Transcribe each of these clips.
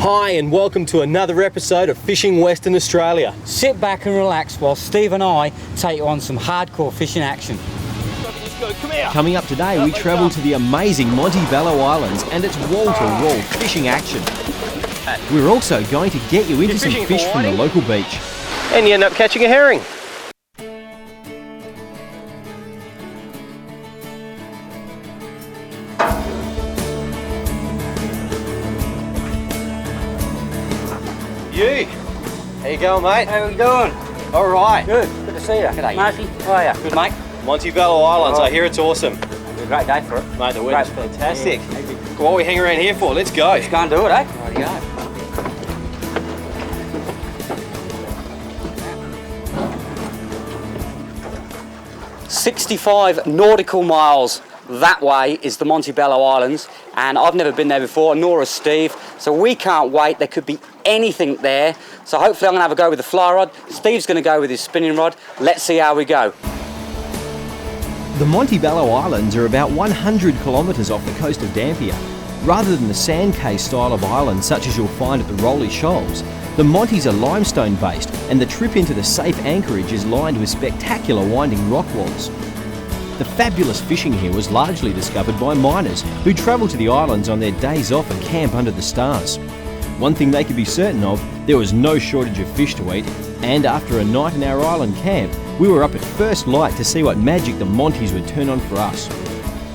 Hi and welcome to another episode of Fishing Western Australia. Sit back and relax while Steve and I take you on some hardcore fishing action. Coming up today, we travel to the amazing Montebello Islands and its wall-to-wall fishing action. We're also going to get you into some fish from the local beach. And you end up catching a herring. You, how you going, mate? How are you doing? All right. Good to see you. G'day. Marcy, how are you? Good, mate. Montebello Islands, I hear it's awesome. It'll be a great day for it. Mate, the weather's fantastic. Yeah. What are we hanging around here for? Let's go. Let's go and do it, eh? Righty go. "65 nautical miles that way is the Montebello Islands, and I've never been there before, nor has Steve, so we can't wait. There could be anything there, so hopefully I'm going to have a go with the fly rod. Steve's going to go with his spinning rod. Let's see how we go. The Montebello Islands are about 100 kilometres off the coast of Dampier. Rather than the sand cay style of islands such as you'll find at the Rolly Shoals, the Monties are limestone based, and the trip into the safe anchorage is lined with spectacular winding rock walls. The fabulous fishing here was largely discovered by miners who travel to the islands on their days off and camp under the stars. One thing they could be certain of, there was no shortage of fish to eat, and after a night in our island camp, we were up at first light to see what magic the Monties would turn on for us.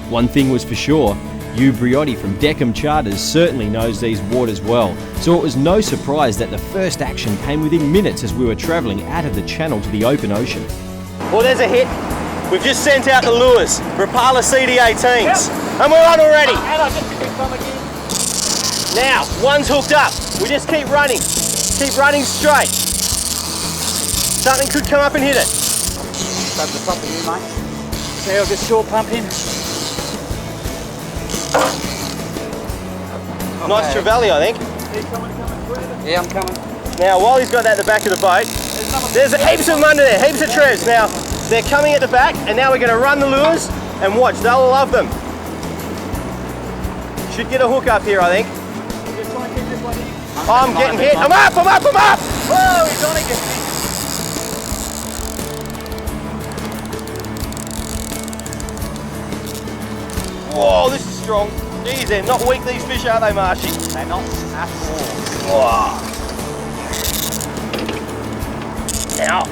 One thing was for sure, Hugh Briotti from Deckham Charters certainly knows these waters well, so it was no surprise that the first action came within minutes as we were travelling out of the channel to the open ocean. Well, there's a hit. We've just sent out the lures, Rapala CD18s, and we're on already. Now, one's hooked up. We just keep running straight. Something could come up and hit it. Grab the top of you, mate. See, I'll just short pump in. Nice trevally, I think. Yeah, I'm coming. Now, while he's got that at the back of the boat, there's heaps of them under there, heaps of trevs. Now, they're coming at the back, and now we're going to run the lures and watch. They'll love them. Should get a hook up here, I think. I'm getting hit. I'm up! Whoa, he's on again. Whoa, this is strong. Geez, they're not weak, these fish, are they, Marshy? They're not at all. Whoa. Now,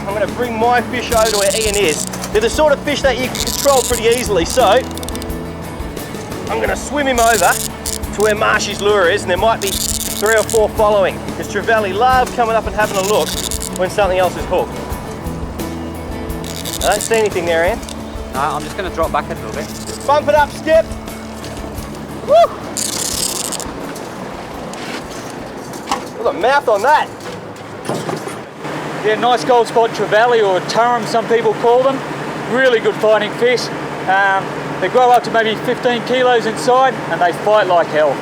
I'm going to bring my fish over to where Ian is. They're the sort of fish that you can control pretty easily, so I'm going to swim him over to where Marshy's lure is, and there might be 3 or 4 following, because trevally love coming up and having a look when something else is hooked. I don't see anything there, Ian. No, I'm just going to drop back a little bit. Bump it up, Skip. Woo! Look at the mouth on that. Yeah, nice gold spot trevally, or turrum some people call them. Really good fighting fish. They grow up to maybe 15 kilos inside and they fight like hell.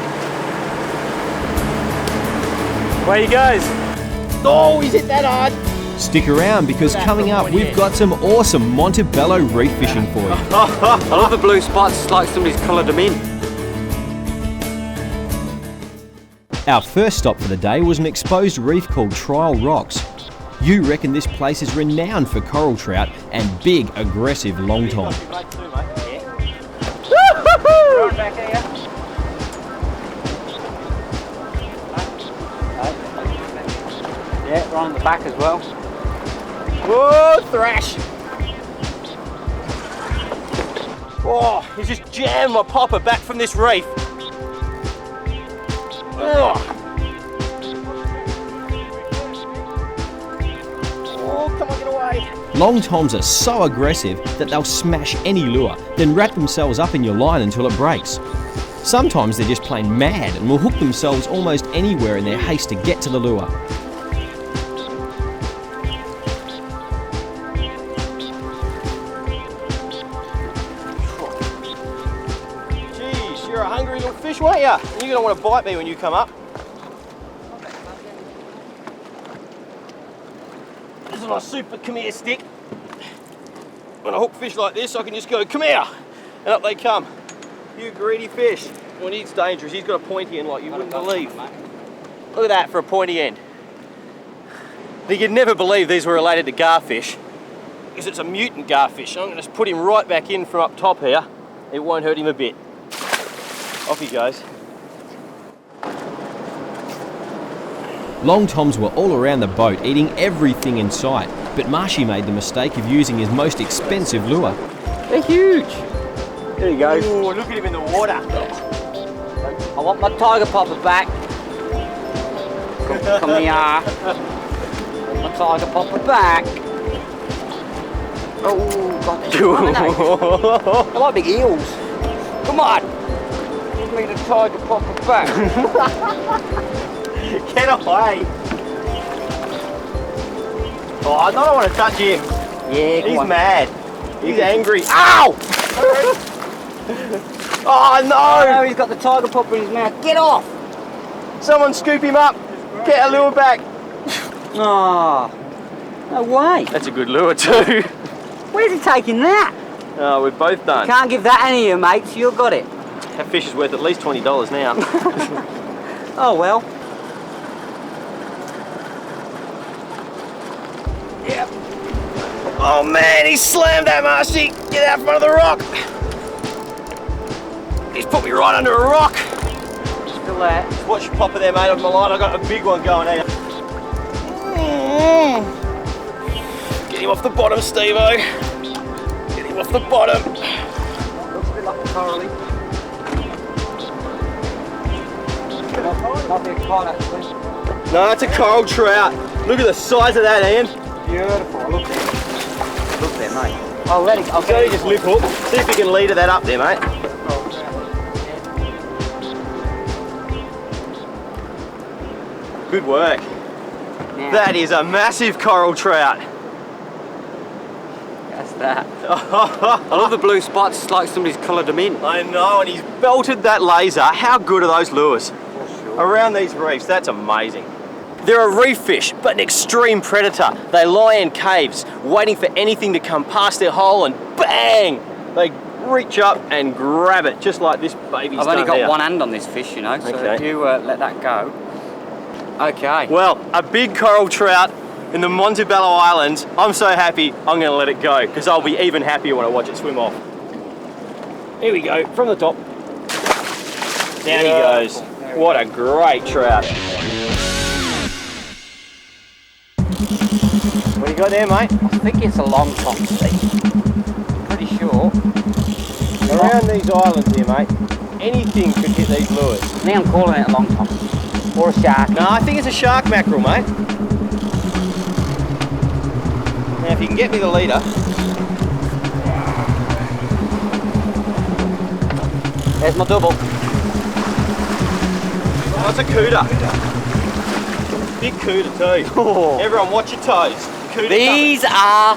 Away he goes. Oh, he's hit that hard. Stick around because coming up we've got some awesome Montebello reef fishing for you. I love the blue spots, it's like somebody's coloured them in. Our first stop for the day was an exposed reef called Trial Rocks. You reckon this place is renowned for coral trout and big, aggressive longtime. Yeah, right on the back as well. Whoa, thrash. Oh, he's just jammed my popper back from this reef. Oh, come on, get away. Long toms are so aggressive that they'll smash any lure, then wrap themselves up in your line until it breaks. Sometimes they're just plain mad and will hook themselves almost anywhere in their haste to get to the lure. Jeez, you're a hungry little fish, weren't you? And you're going to want to bite me when you come up. This is my super come here stick. When I hook fish like this, I can just go, come here, and up they come. You greedy fish. When he's dangerous, he's got a pointy end like you wouldn't believe. Look at that for a pointy end. You'd never believe these were related to garfish, because it's a mutant garfish. So I'm going to just put him right back in from up top here. It won't hurt him a bit. Off he goes. Long toms were all around the boat, eating everything in sight, but Marshy made the mistake of using his most expensive lure. They're huge. There he goes. Ooh, look at him in the water. I want my tiger popper back. Come here. My tiger popper back. Oh, God, they're like big eels. Come on. Give me the tiger popper back. Get away. Oh, I don't want to touch him. Yeah, He's mad. He's angry. Ow! Oh, no! Oh, he's got the tiger popper in his mouth. Get off! Someone scoop him up. Get a lure back. Oh, no way. That's a good lure too. Where's he taking that? Oh, we're both done. Can't give that any of your mates. You've got it. That fish is worth at least $20 now. Oh, well. Yep. Oh man, he slammed that Marshy. Get out from under the rock. He's put me right under a rock. Still there. Watch your popper there, mate, on my line. I've got a big one going here. Get him off the bottom, Steve-O. Get him off the bottom. Looks a bit like a corally. Might be a cod, actually. No, it's a coral trout. Look at the size of that, Ian. Beautiful. Look there. Look there, mate. I'll let it. I'll Go, just lip hook. See if you can leader that up there, mate. Good work. Now, That is a massive coral trout. that's that. I love the blue spots. It's like somebody's coloured them in. I know, and he's belted that laser. How good are those lures? Around these reefs, that's amazing. They're a reef fish, but an extreme predator. They lie in caves, waiting for anything to come past their hole, and bang! They reach up and grab it, just like this baby's I've only done got here. one hand on this fish, you know, so Okay. if you let that go. Okay. Well, a big coral trout in the Montebello Islands. I'm so happy, I'm gonna let it go, because I'll be even happier when I watch it swim off. Here we go, from the top. Down he goes. What a great trout. What do you got there, mate? I think it's a long tom, Steve. Pretty sure. Around these islands here, mate, anything could hit these lures. I think I'm calling it a long tom. Or a shark. No, I think it's a shark mackerel, mate. Now, if you can get me the leader. There's my double. Oh, it's a cooter. Big cooter too. Oh. Everyone watch your toes. Cooter These are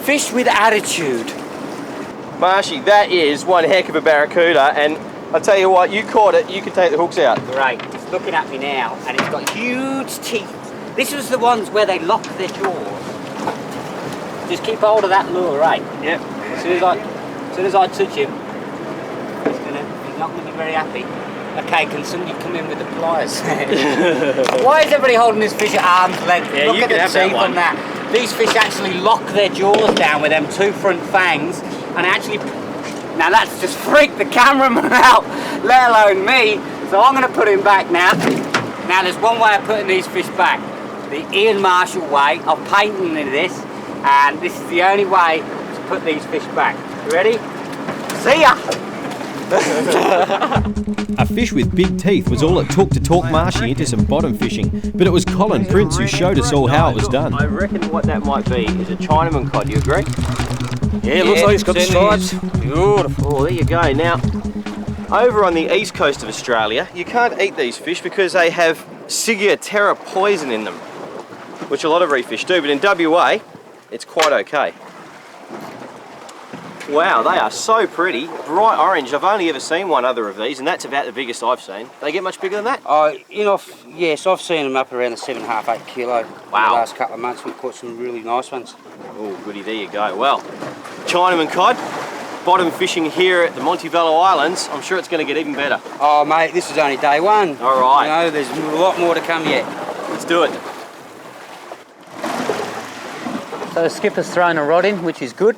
fish with attitude. coming. Marshy, that is one heck of a barracuda, and I tell you what, you caught it, you can take the hooks out. Great. It's looking at me now, and it's got huge teeth. This was the ones where they lock their jaws. Just keep hold of that lure, right? Yep. As soon as I touch him, he's not going to be very happy. Okay, can somebody come in with the pliers? Why is everybody holding this fish at arm's length? Yeah, Look you at can the have that teeth one. on that. These fish actually lock their jaws down with them two front fangs, and actually, now that's just freaked the cameraman out, let alone me. So I'm going to put him back now. Now there's one way of putting these fish back. The Ian Marshall way of painting this, and this is the only way to put these fish back. You ready? See ya! A fish with big teeth was all it took to talk Marshy into some bottom fishing, but it was Colin Prince who showed us all how it was done. I reckon what that might be is a Chinaman cod, you agree? Yeah, it looks like it's got the stripes. Beautiful. Oh, there you go. Now, over on the east coast of Australia, you can't eat these fish because they have ciguatera poison in them, which a lot of reef fish do, but in WA, it's quite okay. Wow, they are so pretty, bright orange. I've only ever seen one other of these, and that's about the biggest I've seen. They get much bigger than that? Yes, I've seen them up around the 7.5, 8 kilo in the Wow. last couple of months. We've caught some really nice ones. Oh, goody, there you go. Well, Chinaman cod, bottom fishing here at the Montebello Islands, I'm sure it's going to get even better. Oh mate, this is only day one. All right. You know, there's a lot more to come yet. Let's do it. So the skipper's thrown a rod in, which is good.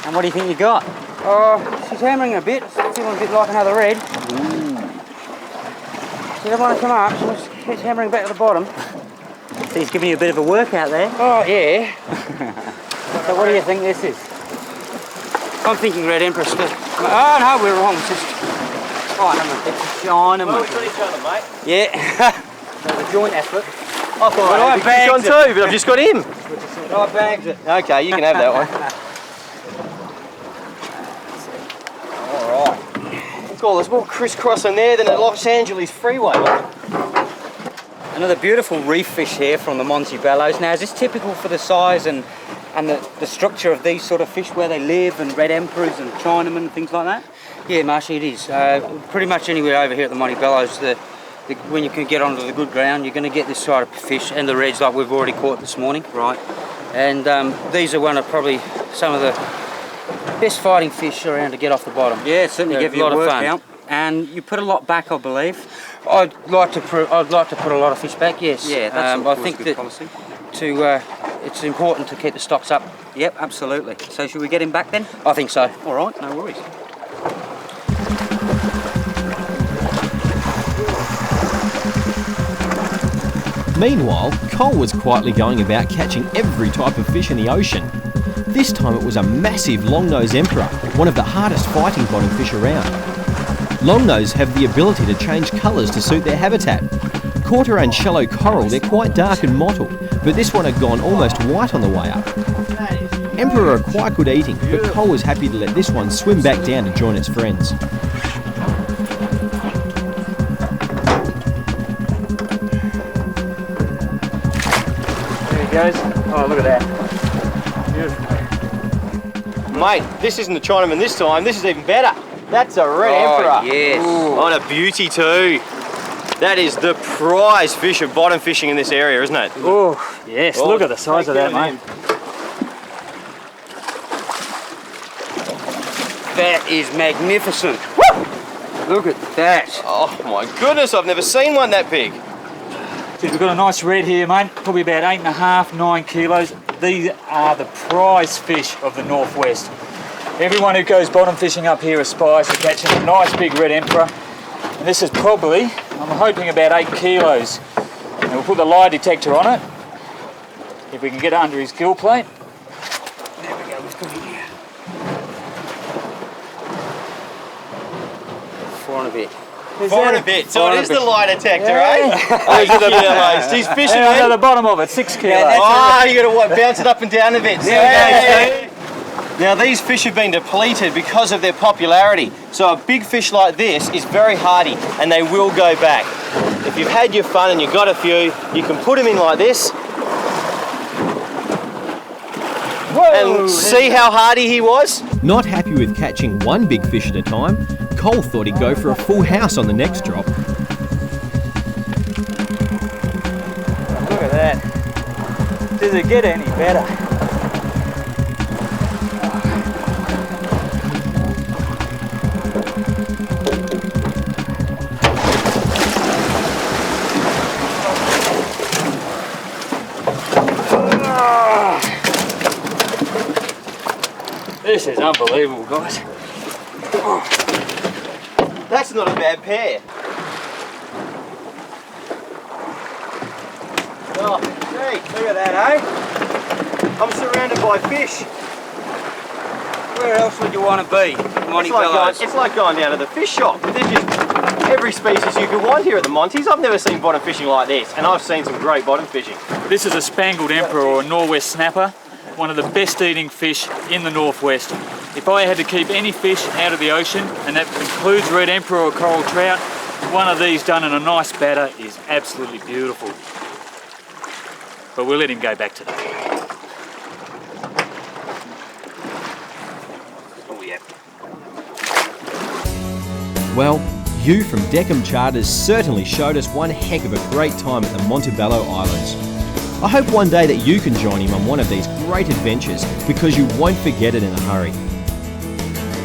And what do you think you got? Oh, she's hammering a bit. It's feeling a bit like another red. She doesn't want to come up. She's hammering back to the bottom. So he's giving you a bit of a workout there. Oh yeah. So what do you think this is? I'm thinking red emperor still. Oh no, we're wrong. It's just Chinaman. It's a Chinaman. Oh, it's on each other, mate. Yeah. So the joint effort. I thought I had fish on too, but I've just got him. I bagged it. Okay, you can have that one. Alright. Oh, there's more crisscrossing there than at Los Angeles Freeway. Another beautiful reef fish here from the Montebellos. Now, is this typical for the size and the structure of these sort of fish, where they live, and red emperors and Chinamen and things like that? Yeah, Marshy, it is. Pretty much anywhere over here at the Montebellos, when you can get onto the good ground, you're going to get this sort of fish, and the reds like we've already caught this morning. Right. And these are one of probably some of the best fighting fish around to get off the bottom. Yeah, certainly give you a lot of workout. fun. And you put a lot back, I believe. I'd like to put a lot of fish back. Yes. Yeah, that's I think good that policy. it's important to keep the stocks up. Yep, absolutely. So should we get him back then? I think so. All right, no worries. Meanwhile, Cole was quietly going about catching every type of fish in the ocean. This time it was a massive long-nose emperor, one of the hardest fighting bottom fish around. Longnose have the ability to change colours to suit their habitat. Caught around shallow coral, they're quite dark and mottled, but this one had gone almost white on the way up. Emperor are quite good eating, but Cole was happy to let this one swim back down to join its friends. There he goes. Oh, look at that. Beautiful. Mate, this isn't the Chinaman this time, this is even better. That's a red emperor. Yes. On a beauty too. That is the prize fish of bottom fishing in this area, isn't it? Oh, yes. Oh, Look at the size of that, mate. That is magnificent. Woo! Look at that. Oh my goodness, I've never seen one that big. We've got a nice red here, mate. Probably about 8.5, 9 kilos. These are the prize fish of the northwest. Everyone who goes bottom fishing up here aspires to catching a nice big red emperor. And this is probably, I'm hoping, about 8 kilos. And we'll put the lie detector on it. If we can get it under his gill plate. There we go. We've got him here. 4 and a bit. Four and a bit, so it is the lie detector, Yeah. eh? 8 kilos. He's fishing, And man. at the bottom of it, 6 kilos. Oh, you got to bounce it up and down a bit. There Now these fish have been depleted because of their popularity. So a big fish like this is very hardy and they will go back. If you've had your fun and you've got a few, you can put them in like this. Whoa. And see how hardy he was? Not happy with catching one big fish at a time, Cole thought he'd go for a full house on the next drop. Look at that. Does it get any better? This is unbelievable, guys. That's not a bad pair. Oh, gee, look at that, eh? I'm surrounded by fish. Where else would you want to be? It's like going down to the fish shop. There's just every species you could want here at the Monties. I've never seen bottom fishing like this, and I've seen some great bottom fishing. This is a spangled emperor or a northwest snapper, one of the best eating fish in the northwest. If I had to keep any fish out of the ocean, and that includes red emperor or coral trout, one of these done in a nice batter is absolutely beautiful. But we'll let him go back today. Oh yeah. Well, you from Deckham Charters certainly showed us one heck of a great time at the Montebello Islands. I hope one day that you can join him on one of these great adventures, because you won't forget it in a hurry.